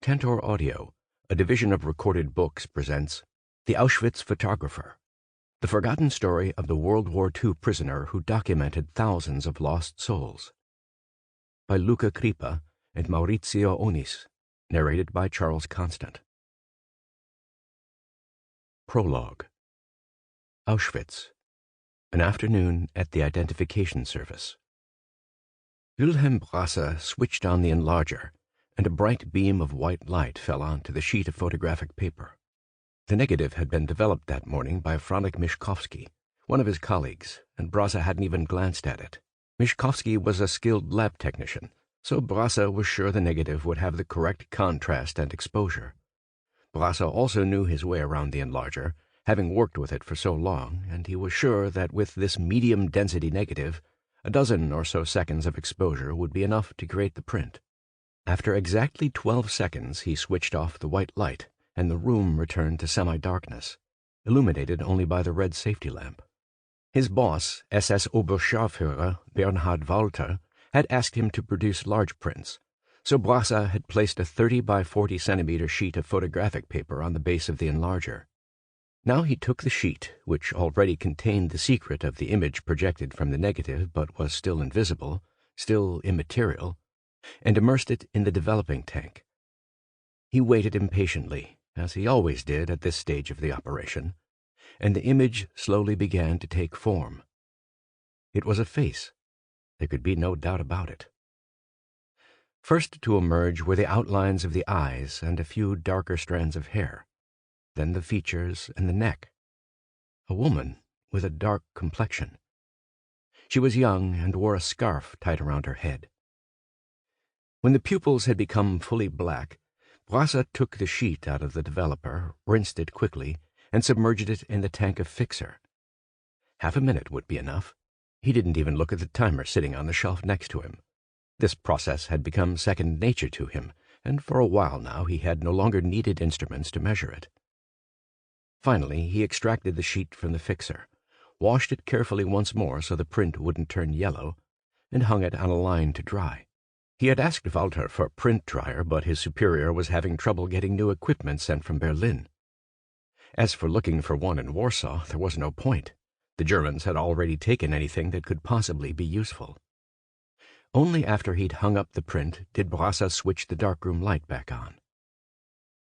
Tantor Audio, a division of Recorded Books, presents The Auschwitz Photographer, the forgotten story of the World War II prisoner who documented thousands of lost souls. By Luca Crippa and Maurizio Onis, narrated by Charles Constant. Prologue. Auschwitz. An afternoon at the identification service. Wilhelm Brasse switched on the enlarger, and a bright beam of white light fell onto the sheet of photographic paper. The negative had been developed that morning by Franek Mishkovsky, one of his colleagues, and Brasse hadn't even glanced at it. Mishkovsky was a skilled lab technician, so Brasse was sure the negative would have the correct contrast and exposure. Brasse also knew his way around the enlarger, having worked with it for so long, and he was sure that with this medium-density negative, a dozen or so seconds of exposure would be enough to create the print. After exactly 12 seconds, he switched off the white light, and the room returned to semi-darkness, illuminated only by the red safety lamp. His boss, SS Oberscharführer Bernhard Walter, had asked him to produce large prints, so Brasse had placed a 30 by 40 centimeter sheet of photographic paper on the base of the enlarger. Now he took the sheet, which already contained the secret of the image projected from the negative but was still invisible, still immaterial, and immersed it in the developing tank. He waited impatiently, as he always did at this stage of the operation, and the image slowly began to take form. It was a face. There could be no doubt about it. First to emerge were the outlines of the eyes and a few darker strands of hair, then the features and the neck. A woman with a dark complexion. She was young and wore a scarf tied around her head. When the pupils had become fully black, Brasse took the sheet out of the developer, rinsed it quickly, and submerged it in the tank of fixer. Half a minute would be enough. He didn't even look at the timer sitting on the shelf next to him. This process had become second nature to him, and for a while now he had no longer needed instruments to measure it. Finally, he extracted the sheet from the fixer, washed it carefully once more so the print wouldn't turn yellow, and hung it on a line to dry. He had asked Walter for a print dryer, but his superior was having trouble getting new equipment sent from Berlin. As for looking for one in Warsaw, there was no point. The Germans had already taken anything that could possibly be useful. Only after he'd hung up the print did Brasse switch the darkroom light back on.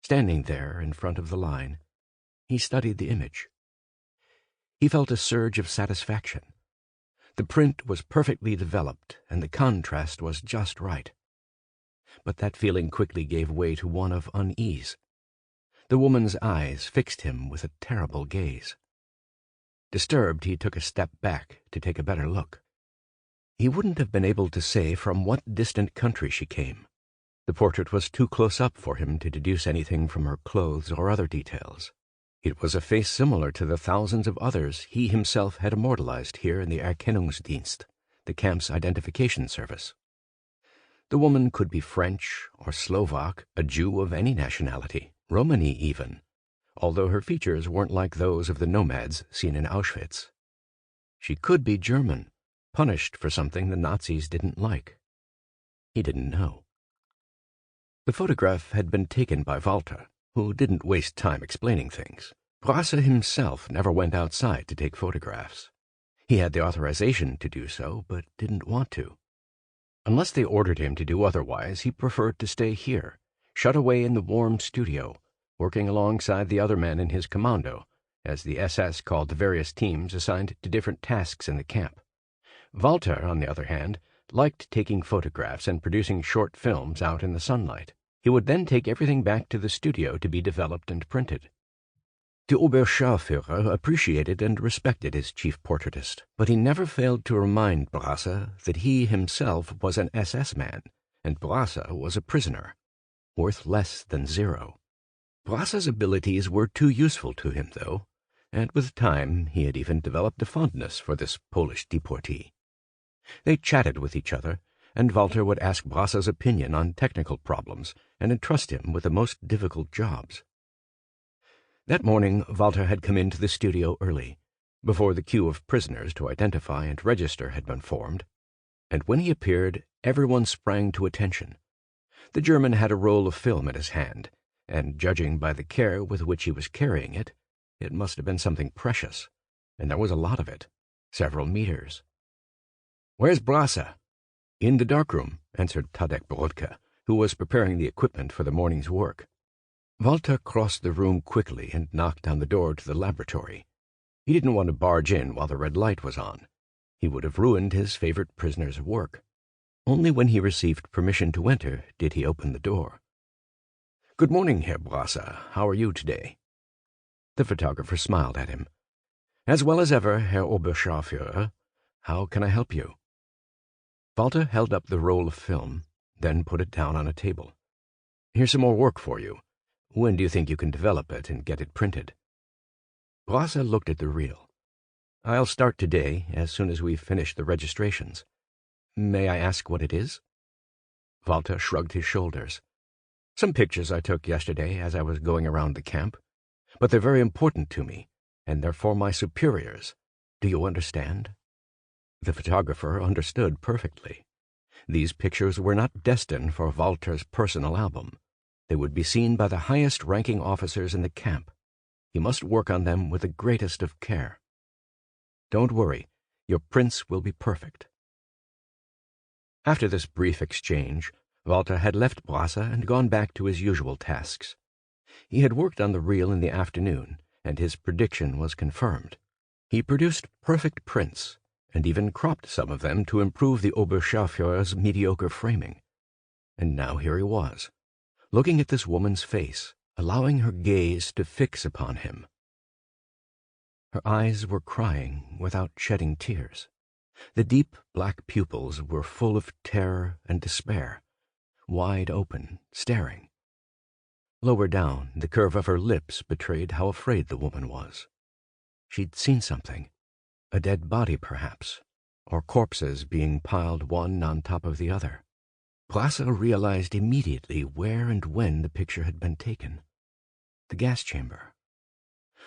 Standing there in front of the line, he studied the image. He felt a surge of satisfaction. The print was perfectly developed, and the contrast was just right. But that feeling quickly gave way to one of unease. The woman's eyes fixed him with a terrible gaze. Disturbed, he took a step back to take a better look. He wouldn't have been able to say from what distant country she came. The portrait was too close up for him to deduce anything from her clothes or other details. It was a face similar to the thousands of others he himself had immortalized here in the Erkennungsdienst, the camp's identification service. The woman could be French or Slovak, a Jew of any nationality, Romani even, although her features weren't like those of the nomads seen in Auschwitz. She could be German, punished for something the Nazis didn't like. He didn't know. The photograph had been taken by Walter, who didn't waste time explaining things. Brasse himself never went outside to take photographs. He had the authorization to do so, but didn't want to. Unless they ordered him to do otherwise, he preferred to stay here, shut away in the warm studio, working alongside the other men in his commando, as the SS called the various teams assigned to different tasks in the camp. Walter, on the other hand, liked taking photographs and producing short films out in the sunlight. He would then take everything back to the studio to be developed and printed. The Oberscharführer appreciated and respected his chief portraitist, but he never failed to remind Brasse that he himself was an SS man, and Brasse was a prisoner, worth less than zero. Brasse's abilities were too useful to him, though, and with time he had even developed a fondness for this Polish deportee. They chatted with each other, and Walter would ask Brasse's opinion on technical problems and entrust him with the most difficult jobs. That morning, Walter had come into the studio early, before the queue of prisoners to identify and register had been formed, and when he appeared, everyone sprang to attention. The German had a roll of film in his hand, and judging by the care with which he was carrying it, it must have been something precious, and there was a lot of it, several meters. "Where's Brasse?" "In the darkroom," answered Tadek Borodka, who was preparing the equipment for the morning's work. Walter crossed the room quickly and knocked on the door to the laboratory. He didn't want to barge in while the red light was on. He would have ruined his favorite prisoner's work. Only when he received permission to enter did he open the door. "Good morning, Herr Brasse. How are you today?" The photographer smiled at him. "As well as ever, Herr Oberscharführer. How can I help you?" Walter held up the roll of film, then put it down on a table. "Here's some more work for you. When do you think you can develop it and get it printed?" Brasse looked at the reel. "I'll start today, as soon as we've finished the registrations. May I ask what it is?" Walter shrugged his shoulders. "Some pictures I took yesterday as I was going around the camp. But they're very important to me, and they're for my superiors. Do you understand?" The photographer understood perfectly. These pictures were not destined for Walter's personal album. They would be seen by the highest-ranking officers in the camp. He must work on them with the greatest of care. "Don't worry, your prints will be perfect." After this brief exchange, Walter had left Brasse and gone back to his usual tasks. He had worked on the reel in the afternoon, and his prediction was confirmed. He produced perfect prints, and even cropped some of them to improve the Oberscharführer's mediocre framing. And now here he was, looking at this woman's face, allowing her gaze to fix upon him. Her eyes were crying without shedding tears. The deep black pupils were full of terror and despair, wide open, staring. Lower down, the curve of her lips betrayed how afraid the woman was. She'd seen something, a dead body perhaps, or corpses being piled one on top of the other. Brasse realized immediately where and when the picture had been taken. The gas chamber.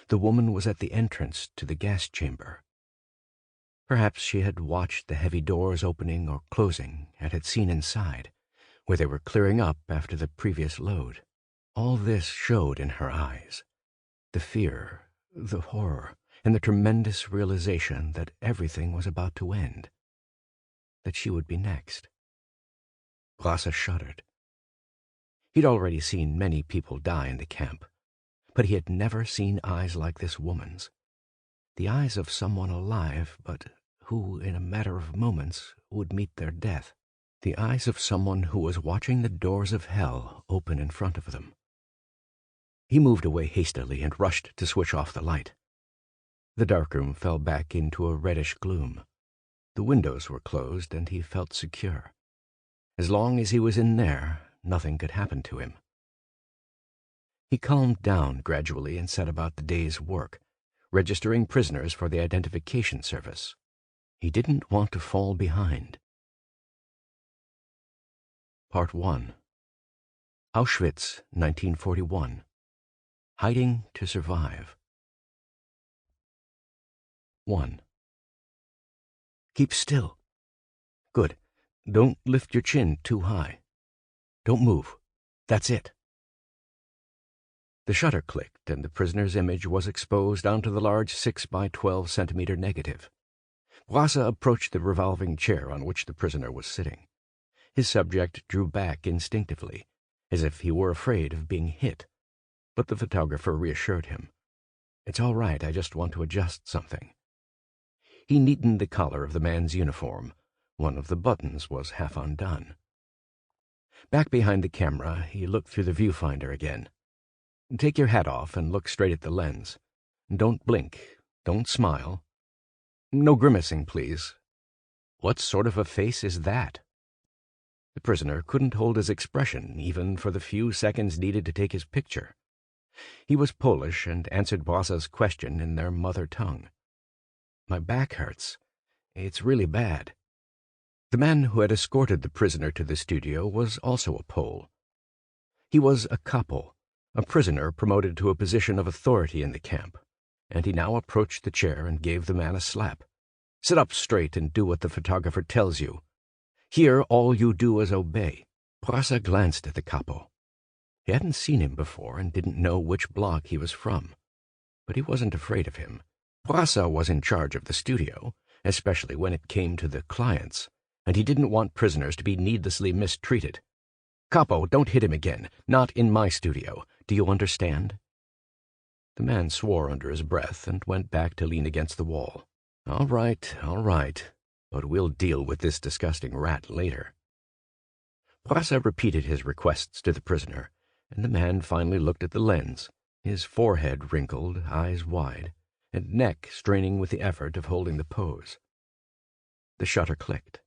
The woman was at the entrance to the gas chamber. Perhaps she had watched the heavy doors opening or closing and had seen inside, where they were clearing up after the previous load. All this showed in her eyes. The fear, the horror, and the tremendous realization that everything was about to end. That she would be next. Brasse shuddered. He'd already seen many people die in the camp, but he had never seen eyes like this woman's. The eyes of someone alive, but who, in a matter of moments, would meet their death. The eyes of someone who was watching the doors of hell open in front of them. He moved away hastily and rushed to switch off the light. The darkroom fell back into a reddish gloom. The windows were closed, and he felt secure. As long as he was in there, nothing could happen to him. He calmed down gradually and set about the day's work, registering prisoners for the identification service. He didn't want to fall behind. Part 1. Auschwitz, 1941. Hiding to survive. 1. Keep still. Good. Don't lift your chin too high. Don't move. That's it. The shutter clicked, and the prisoner's image was exposed onto the large 6 by 12 centimeter negative. Brasse approached the revolving chair on which the prisoner was sitting. His subject drew back instinctively, as if he were afraid of being hit, but the photographer reassured him. "It's all right, I just want to adjust something." He neatened the collar of the man's uniform. One of the buttons was half undone. Back behind the camera, he looked through the viewfinder again. "Take your hat off and look straight at the lens. Don't blink. Don't smile. No grimacing, please. What sort of a face is that?" The prisoner couldn't hold his expression even for the few seconds needed to take his picture. He was Polish and answered Brasse's question in their mother tongue. "My back hurts. It's really bad." The man who had escorted the prisoner to the studio was also a Pole. He was a capo, a prisoner promoted to a position of authority in the camp, and he now approached the chair and gave the man a slap. "Sit up straight and do what the photographer tells you. Here all you do is obey. Brasse glanced at the capo. He hadn't seen him before and didn't know which block he was from. But he wasn't afraid of him. Brasse was in charge of the studio, especially when it came to the clients, and he didn't want prisoners to be needlessly mistreated. "Capo, don't hit him again. Not in my studio. Do you understand?" The man swore under his breath and went back to lean against the wall. All right, but we'll deal with this disgusting rat later." Brasse repeated his requests to the prisoner, and the man finally looked at the lens, his forehead wrinkled, eyes wide, and neck straining with the effort of holding the pose. The shutter clicked.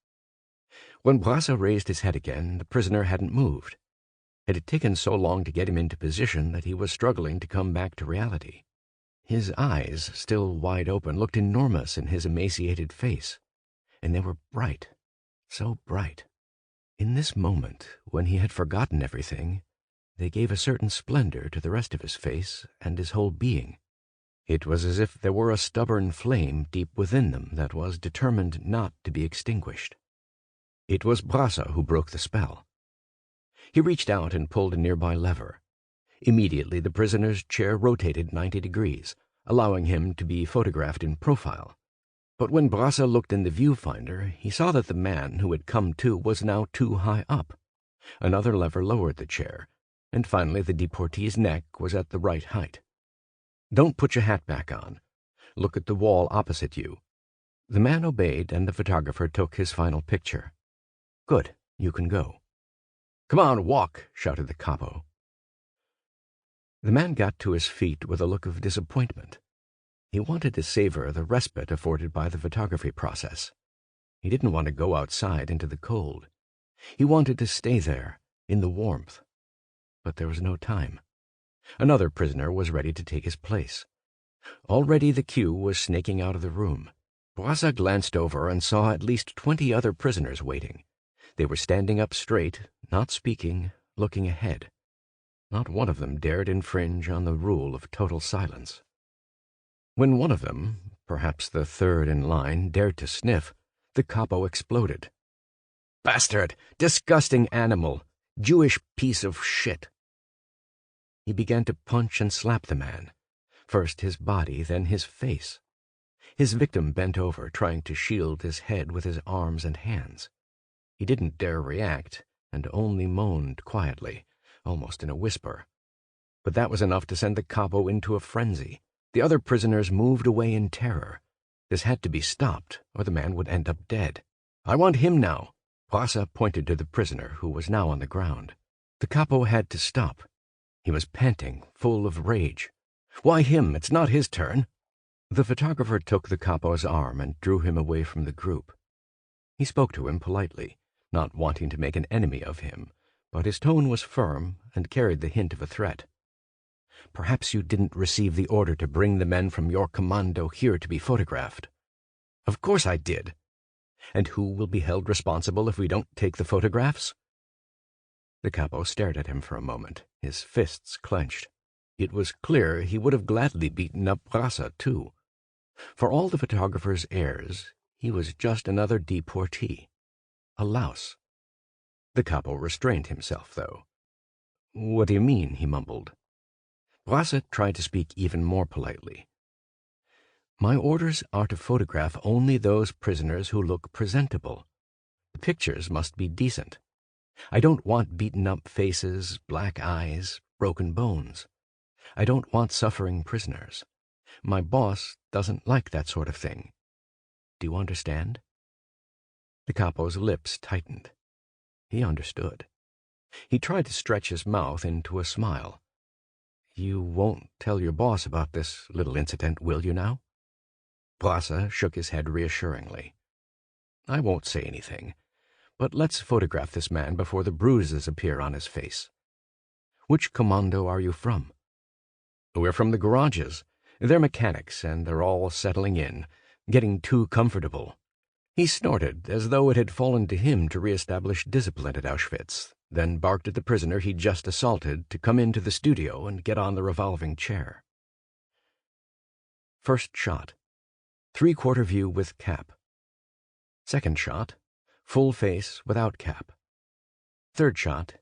When Brasse raised his head again, the prisoner hadn't moved. It had taken so long to get him into position that he was struggling to come back to reality. His eyes, still wide open, looked enormous in his emaciated face, and they were bright, so bright. In this moment, when he had forgotten everything, they gave a certain splendor to the rest of his face and his whole being. It was as if there were a stubborn flame deep within them that was determined not to be extinguished. It was Brasse who broke the spell. He reached out and pulled a nearby lever. Immediately the prisoner's chair rotated 90 degrees, allowing him to be photographed in profile. But when Brasse looked in the viewfinder, he saw that the man who had come to was now too high up. Another lever lowered the chair, and finally the deportee's neck was at the right height. "Don't put your hat back on. Look at the wall opposite you." The man obeyed, and the photographer took his final picture. "Good, you can go." "Come on, walk," shouted the capo. The man got to his feet with a look of disappointment. He wanted to savor the respite afforded by the photography process. He didn't want to go outside into the cold. He wanted to stay there, in the warmth. But there was no time. Another prisoner was ready to take his place. Already the queue was snaking out of the room. Brasse glanced over and saw at least 20 other prisoners waiting. They were standing up straight, not speaking, looking ahead. Not one of them dared infringe on the rule of total silence. When one of them, perhaps the third in line, dared to sniff, the capo exploded. "Bastard! Disgusting animal! Jewish piece of shit!" He began to punch and slap the man, first his body, then his face. His victim bent over, trying to shield his head with his arms and hands. He didn't dare react, and only moaned quietly, almost in a whisper. But that was enough to send the capo into a frenzy. The other prisoners moved away in terror. This had to be stopped, or the man would end up dead. "I want him now." Brasse pointed to the prisoner, who was now on the ground. The capo had to stop. He was panting, full of rage. "Why him? It's not his turn." The photographer took the capo's arm and drew him away from the group. He spoke to him politely, not wanting to make an enemy of him, but his tone was firm and carried the hint of a threat. "Perhaps you didn't receive the order to bring the men from your commando here to be photographed." "Of course I did." "And who will be held responsible if we don't take the photographs?" The capo stared at him for a moment, his fists clenched. It was clear he would have gladly beaten up Brasse, too. For all the photographer's airs, he was just another deportee, a louse. The capo restrained himself, though. "What do you mean?" he mumbled. Brasse tried to speak even more politely. "My orders are to photograph only those prisoners who look presentable. The pictures must be decent. I don't want beaten-up faces, black eyes, broken bones. I don't want suffering prisoners. My boss doesn't like that sort of thing. Do you understand?" The capo's lips tightened. He understood. He tried to stretch his mouth into a smile. "You won't tell your boss about this little incident, will you now?" Brasse shook his head reassuringly. "I won't say anything. But let's photograph this man before the bruises appear on his face. Which commando are you from?" "We're from the garages. They're mechanics, and they're all settling in, getting too comfortable." He snorted, as though it had fallen to him to reestablish discipline at Auschwitz, then barked at the prisoner he'd just assaulted to come into the studio and get on the revolving chair. First shot. 3/4 view with cap. Second shot. Full face without cap. Third shot,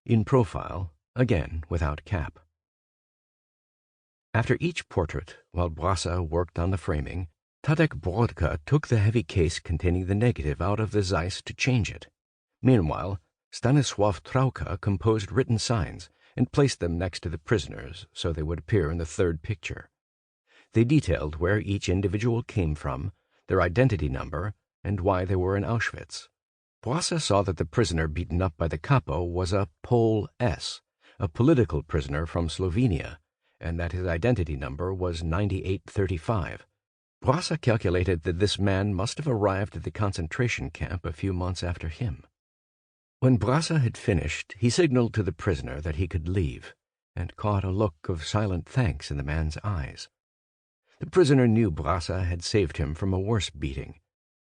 in profile, again without cap. After each portrait, while Brasse worked on the framing, Tadek Brodka took the heavy case containing the negative out of the Zeiss to change it. Meanwhile, Stanisław Trauka composed written signs and placed them next to the prisoners so they would appear in the third picture. They detailed where each individual came from, their identity number, and why they were in Auschwitz. Brasse saw that the prisoner beaten up by the capo was a Pole S, a political prisoner from Slovenia, and that his identity number was 9835. Brasse calculated that this man must have arrived at the concentration camp a few months after him. When Brasse had finished, he signaled to the prisoner that he could leave, and caught a look of silent thanks in the man's eyes. The prisoner knew Brasse had saved him from a worse beating,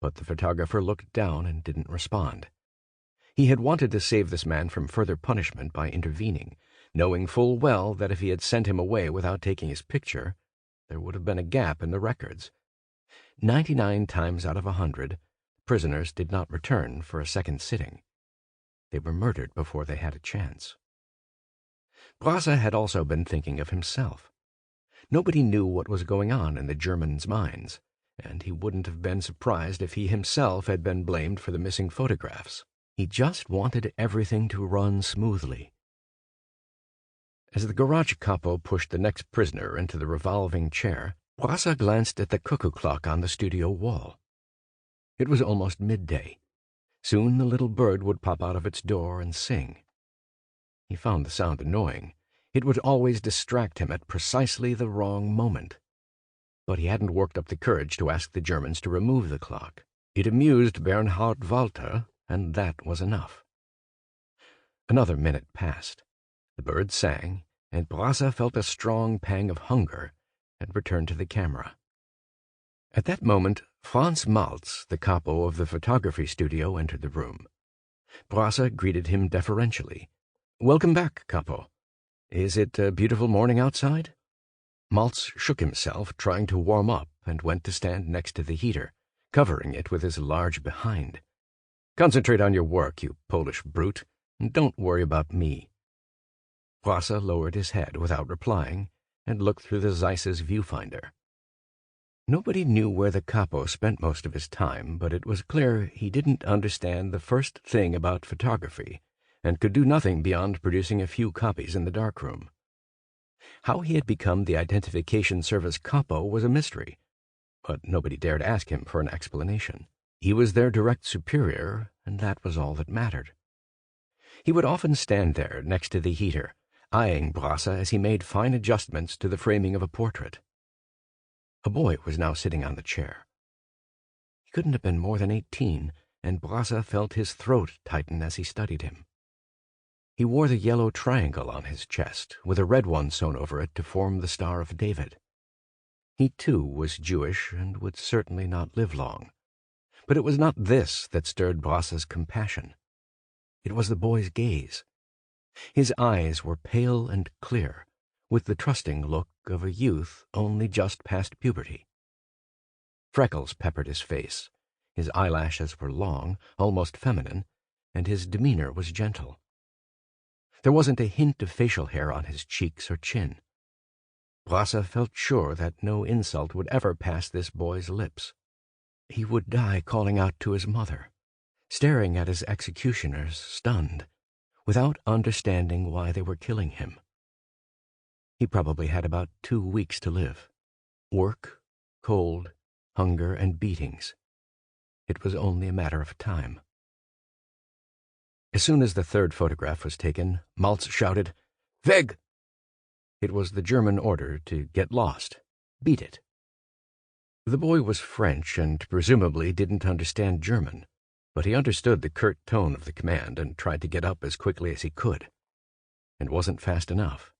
but the photographer looked down and didn't respond. He had wanted to save this man from further punishment by intervening, knowing full well that if he had sent him away without taking his picture, there would have been a gap in the records. 99 times out of 100, prisoners did not return for a second sitting. They were murdered before they had a chance. Brasse had also been thinking of himself. Nobody knew what was going on in the Germans' minds, and he wouldn't have been surprised if he himself had been blamed for the missing photographs. He just wanted everything to run smoothly. As the garage capo pushed the next prisoner into the revolving chair, Brasse glanced at the cuckoo clock on the studio wall. It was almost midday. Soon the little bird would pop out of its door and sing. He found the sound annoying. It would always distract him at precisely the wrong moment. But he hadn't worked up the courage to ask the Germans to remove the clock. It amused Bernhard Walter, and that was enough. Another minute passed. The bird sang, and Brasse felt a strong pang of hunger and returned to the camera. At that moment, Franz Malz, the capo of the photography studio, entered the room. Brasse greeted him deferentially. "Welcome back, capo. Is it a beautiful morning outside?" Malz shook himself, trying to warm up, and went to stand next to the heater, covering it with his large behind. "Concentrate on your work, you Polish brute, and don't worry about me." Brasse lowered his head without replying and looked through the Zeiss's viewfinder. Nobody knew where the capo spent most of his time, but it was clear he didn't understand the first thing about photography and could do nothing beyond producing a few copies in the darkroom. How he had become the identification service capo was a mystery, but nobody dared ask him for an explanation. He was their direct superior, and that was all that mattered. He would often stand there next to the heater, eyeing Brasse as he made fine adjustments to the framing of a portrait. A boy was now sitting on the chair. He couldn't have been more than 18, and Brasse felt his throat tighten as he studied him. He wore the yellow triangle on his chest, with a red one sewn over it to form the Star of David. He, too, was Jewish and would certainly not live long. But it was not this that stirred Brasse's compassion. It was the boy's gaze. His eyes were pale and clear, with the trusting look of a youth only just past puberty. Freckles peppered his face. His eyelashes were long, almost feminine, and his demeanor was gentle. There wasn't a hint of facial hair on his cheeks or chin. Brasse felt sure that no insult would ever pass this boy's lips. He would die calling out to his mother, staring at his executioners, stunned, without understanding why they were killing him. He probably had about 2 weeks to live. Work, cold, hunger, and beatings. It was only a matter of time. As soon as the third photograph was taken, Malz shouted, "Weg!" It was the German order to get lost. Beat it. The boy was French and presumably didn't understand German, but he understood the curt tone of the command and tried to get up as quickly as he could. It wasn't fast enough.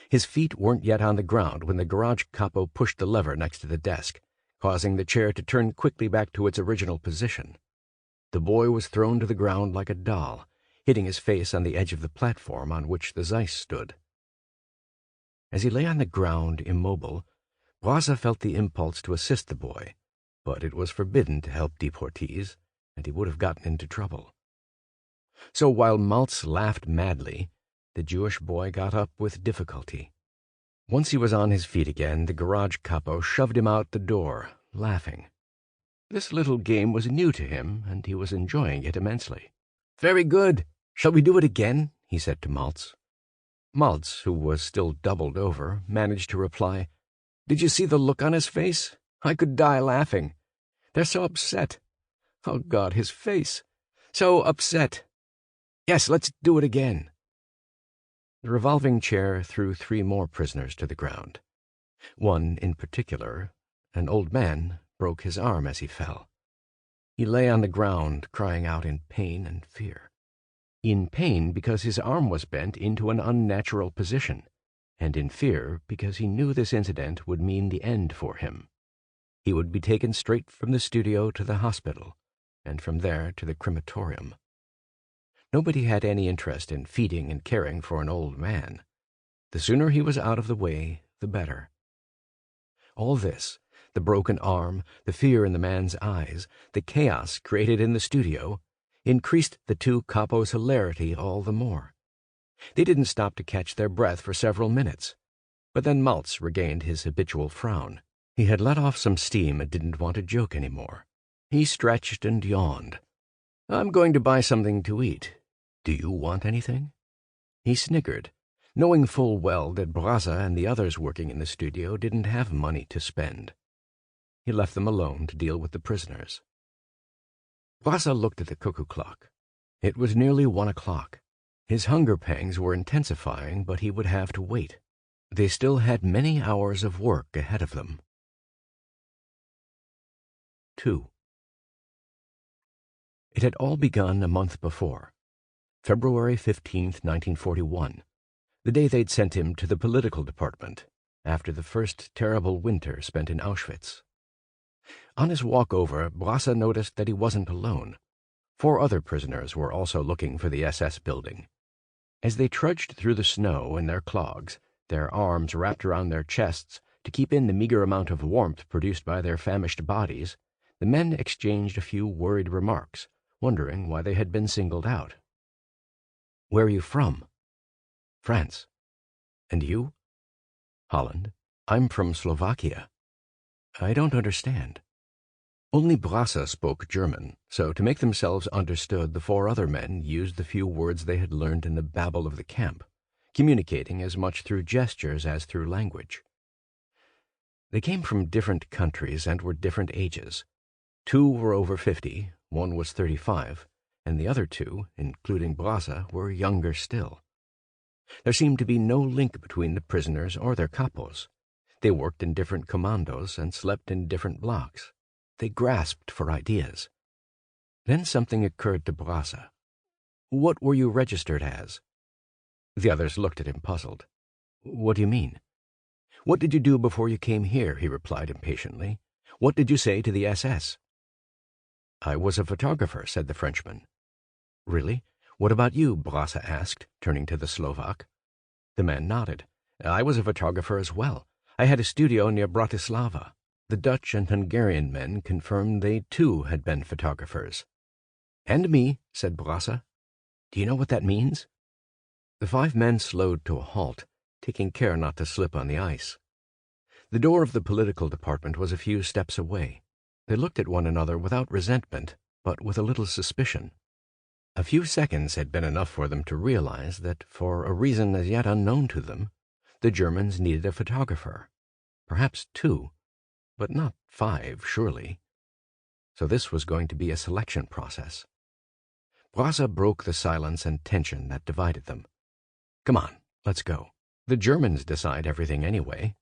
His feet weren't yet on the ground when the garage capo pushed the lever next to the desk, causing the chair to turn quickly back to its original position. The boy was thrown to the ground like a doll, hitting his face on the edge of the platform on which the Zeiss stood. As he lay on the ground, immobile, Brasse felt the impulse to assist the boy, but it was forbidden to help deportees, and he would have gotten into trouble. So while Maltz laughed madly, the Jewish boy got up with difficulty. Once he was on his feet again, the garage capo shoved him out the door, laughing. This little game was new to him, and he was enjoying it immensely. "Very good. Shall we do it again?" he said to Maltz. Maltz, who was still doubled over, managed to reply, "Did you see the look on his face? I could die laughing. They're so upset. Oh, God, his face. So upset. Yes, let's do it again." The revolving chair threw 3 more prisoners to the ground. One, in particular, an old man, broke his arm as he fell. He lay on the ground, crying out in pain and fear. In pain because his arm was bent into an unnatural position, and in fear because he knew this incident would mean the end for him. He would be taken straight from the studio to the hospital, and from there to the crematorium. Nobody had any interest in feeding and caring for an old man. The sooner he was out of the way, the better. All this, the broken arm, the fear in the man's eyes, the chaos created in the studio, increased the 2 capos' hilarity all the more. They didn't stop to catch their breath for several minutes. But then Maltz regained his habitual frown. He had let off some steam and didn't want to joke any more. He stretched and yawned. "I'm going to buy something to eat. Do you want anything?" He snickered, knowing full well that Brasse and the others working in the studio didn't have money to spend. He left them alone to deal with the prisoners. Brasse looked at the cuckoo clock. It was nearly 1 o'clock. His hunger pangs were intensifying, but he would have to wait. They still had many hours of work ahead of them. 2. It had all begun a month before, February 15th, 1941, the day they'd sent him to the political department after the first terrible winter spent in Auschwitz. On his walk over, Brasse noticed that he wasn't alone. 4 other prisoners were also looking for the SS building. As they trudged through the snow in their clogs, their arms wrapped around their chests to keep in the meager amount of warmth produced by their famished bodies, the men exchanged a few worried remarks, wondering why they had been singled out. "Where are you from?" "France." "And you?" "Holland." "I'm from Slovakia." "I don't understand." Only Brasse spoke German, so to make themselves understood, the 4 other men used the few words they had learned in the babble of the camp, communicating as much through gestures as through language. They came from different countries and were different ages. 2 were over 50, 1 was 35, and the other 2, including Brasse, were younger still. There seemed to be no link between the prisoners or their capos. They worked in different commandos and slept in different blocks. They grasped for ideas. Then something occurred to Brasse. "What were you registered as?" The others looked at him puzzled. "What do you mean?" "What did you do before you came here?" he replied impatiently. "What did you say to the SS?" "I was a photographer," said the Frenchman. "Really? What about you?" Brasse asked, turning to the Slovak. The man nodded. "I was a photographer as well. I had a studio near Bratislava." The Dutch and Hungarian men confirmed they, too, had been photographers. "And me," said Brasse. "Do you know what that means?" The 5 men slowed to a halt, taking care not to slip on the ice. The door of the political department was a few steps away. They looked at one another without resentment, but with a little suspicion. A few seconds had been enough for them to realize that, for a reason as yet unknown to them, the Germans needed a photographer. Perhaps 2. But not 5, surely. So this was going to be a selection process. Brasse broke the silence and tension that divided them. "Come on, let's go. The Germans decide everything anyway."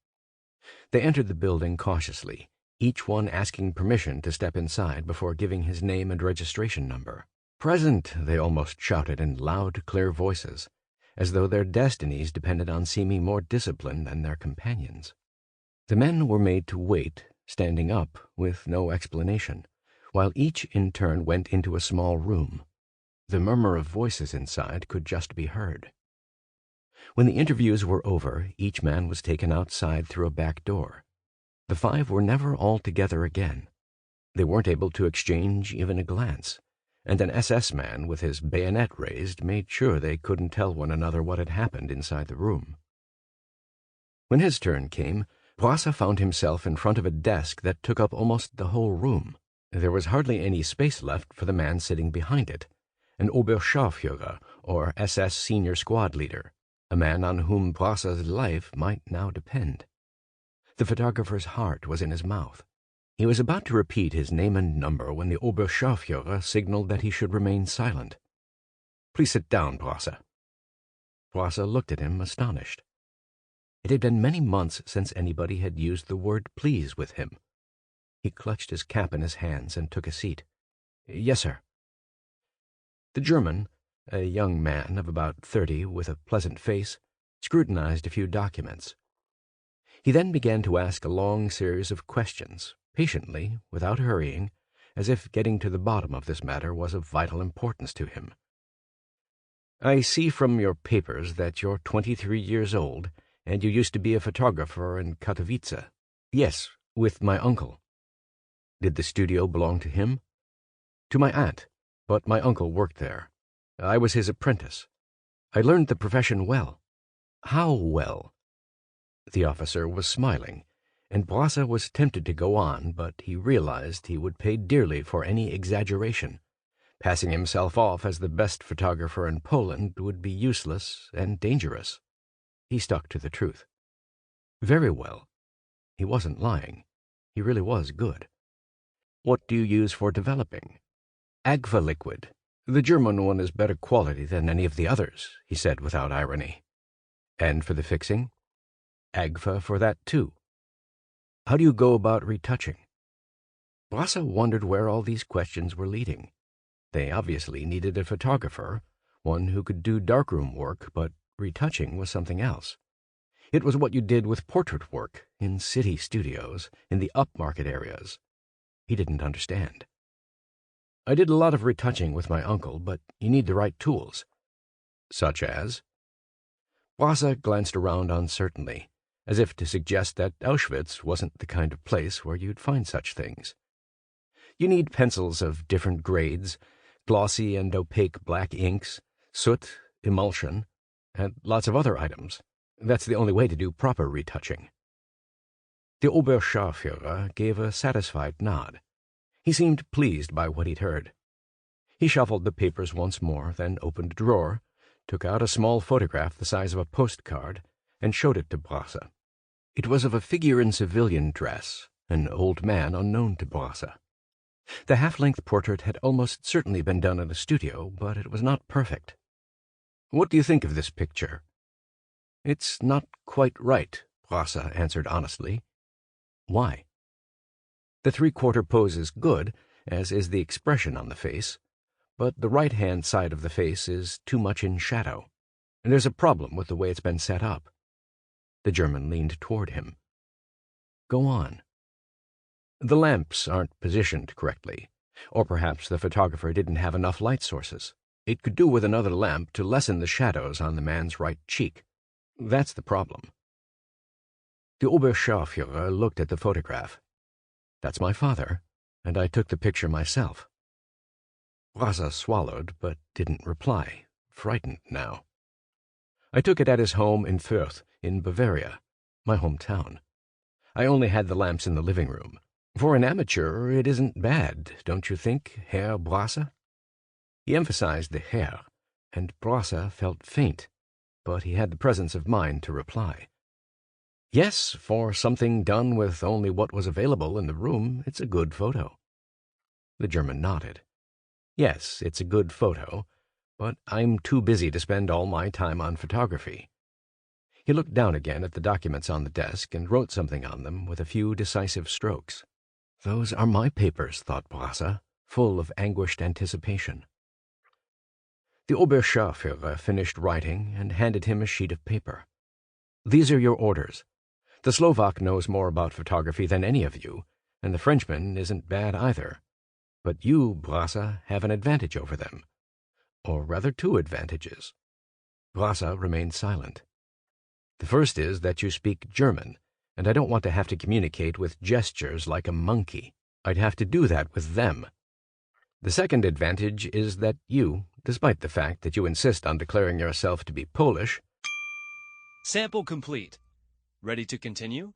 They entered the building cautiously, each one asking permission to step inside before giving his name and registration number. "Present," they almost shouted in loud, clear voices, as though their destinies depended on seeming more disciplined than their companions. The men were made to wait, standing up, with no explanation, while each in turn went into a small room. The murmur of voices inside could just be heard. When the interviews were over, each man was taken outside through a back door. The 5 were never all together again. They weren't able to exchange even a glance, and an SS man with his bayonet raised made sure they couldn't tell one another what had happened inside the room. When his turn came, Brasse found himself in front of a desk that took up almost the whole room. There was hardly any space left for the man sitting behind it, an Oberscharführer, or SS senior squad leader, a man on whom Brasse's life might now depend. The photographer's heart was in his mouth. He was about to repeat his name and number when the Oberscharführer signaled that he should remain silent. "Please sit down, Brasse." Brasse looked at him, astonished. It had been many months since anybody had used the word please with him. He clutched his cap in his hands and took a seat. "Yes, sir." The German, a young man of about 30 with a pleasant face, scrutinized a few documents. He then began to ask a long series of questions, patiently, without hurrying, as if getting to the bottom of this matter was of vital importance to him. "I see from your papers that you're 23 years old, and you used to be a photographer in Katowice." "Yes, with my uncle." "Did the studio belong to him?" "To my aunt, but my uncle worked there. I was his apprentice. I learned the profession well." "How well?" The officer was smiling, and Brasse was tempted to go on, but he realized he would pay dearly for any exaggeration. Passing himself off as the best photographer in Poland would be useless and dangerous. He stuck to the truth. "Very well." He wasn't lying. He really was good. "What do you use for developing?" "Agfa liquid. The German one is better quality than any of the others," he said without irony. "And for the fixing?" "Agfa for that, too." "How do you go about retouching?" Brasse wondered where all these questions were leading. They obviously needed a photographer, one who could do darkroom work, but retouching was something else. It was what you did with portrait work in city studios, in the upmarket areas. He didn't understand. "I did a lot of retouching with my uncle, but you need the right tools." "Such as?" Brasse glanced around uncertainly, as if to suggest that Auschwitz wasn't the kind of place where you'd find such things. "You need pencils of different grades, glossy and opaque black inks, soot, emulsion, and lots of other items. That's the only way to do proper retouching." The Oberscharführer gave a satisfied nod. He seemed pleased by what he'd heard. He shuffled the papers once more, then opened a drawer, took out a small photograph the size of a postcard, and showed it to Brasse. It was of a figure in civilian dress, an old man unknown to Brasse. The half-length portrait had almost certainly been done in a studio, but it was not perfect. "What do you think of this picture?" "It's not quite right," Brasse answered honestly. "Why?" "The three-quarter pose is good, as is the expression on the face, but the right-hand side of the face is too much in shadow. There's a problem with the way it's been set up." The German leaned toward him. "Go on." "The lamps aren't positioned correctly, or perhaps the photographer didn't have enough light sources. It could do with another lamp to lessen the shadows on the man's right cheek. That's the problem." The Oberscharführer looked at the photograph. "That's my father, and I took the picture myself." Brasse swallowed, but didn't reply, frightened now. "I took it at his home in Fürth, in Bavaria, my hometown. I only had the lamps in the living room. For an amateur, it isn't bad, don't you think, Herr Brasse?" He emphasized the Herr, and Brasse felt faint, but he had the presence of mind to reply. "Yes, for something done with only what was available in the room, it's a good photo." The German nodded. "Yes, it's a good photo, but I'm too busy to spend all my time on photography." He looked down again at the documents on the desk and wrote something on them with a few decisive strokes. "Those are my papers," thought Brasse, full of anguished anticipation. The Oberscharführer finished writing and handed him a sheet of paper. "These are your orders. The Slovak knows more about photography than any of you, and the Frenchman isn't bad either. But you, Brasse, have an advantage over them. Or rather 2 advantages." Brasse remained silent. "The first is that you speak German, and I don't want to have to communicate with gestures like a monkey. I'd have to do that with them." The second advantage is that you, despite the fact that you insist on declaring yourself to be Polish, Sample complete. Ready to continue?